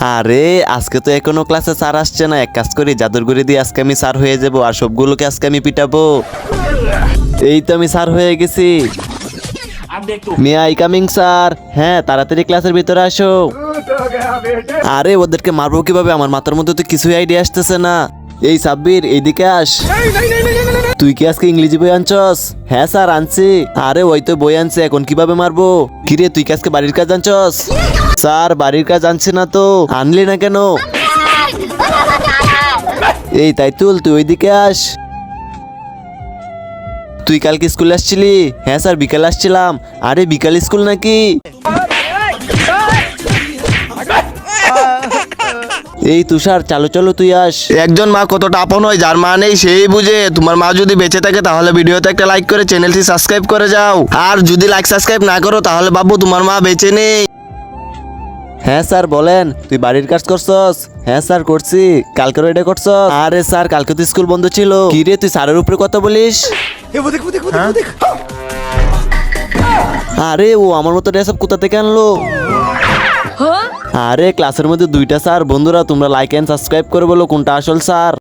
আরে আজকে তো এখনো ক্লাসে স্যার আসছে না, এক কাজ করি জাদুরঘড়ি দিয়ে আজকে আমি স্যার হয়ে যাব আর সবগুলোকে আজকে আমি পিটাবো। এই তো আমি স্যার হয়ে গেছি। May I coming sir? হ্যাঁ, তাড়াতাড়ি ক্লাসের ভিতরে আসো। আরে ওদেরকে মারবো কিভাবে, আমার মাথার মধ্যে তো কিছুই আইডিয়া আসতেছে না। এই সাব্বির, এইদিকে আস। তুই কি আজকে ইংরেজি বই আনছস? হ্যাঁ স্যার আনছি। আরে ওই তো বই আনছে, এখন কিভাবে মারবো? কিরে তুই কি আজকে বাড়ির কাজ আনছস? স্যার বাড়ির কাজ আনছি না তো। আনলি না কেন? এই তাইতুল, তুই ওইদিকে আস। তুই কালকে স্কুলে আসছিলি? হ্যাঁ স্যার বিকালে আসছিলাম। আরে বিকাল স্কুল নাকি? এই তুষার, চালো চলো তুই আস। একজন মা কতটা আপন হয়, যার মা নেই সেই বুঝে। তোমার মা যদি বেঁচে থাকে তাহলে ভিডিওতে একটা লাইক করে চ্যানেলটি সাবস্ক্রাইব করে যাও, আর যদি লাইক সাবস্ক্রাইব না করো তাহলে বাবু তোমার মা বেঁচে নেই। হ্যাঁ স্যার বলেন, তুই বাড়ির কাজ করছস? হ্যাঁ স্যার করছি। কালকেরও এটা করছস? আরে স্যার কালকে তো স্কুল বন্ধ ছিল। কি রে তুই স্যারের উপরে কথা বলিস? আরে ও আমার মতো ড্রেস আপ কোথা থেকে আনলো? আরে ক্লাসের মধ্যে দুইটা স্যার। বন্ধুরা তোমরা লাইক এন্ড সাবস্ক্রাইব করে বলো কোনটা আসল স্যার।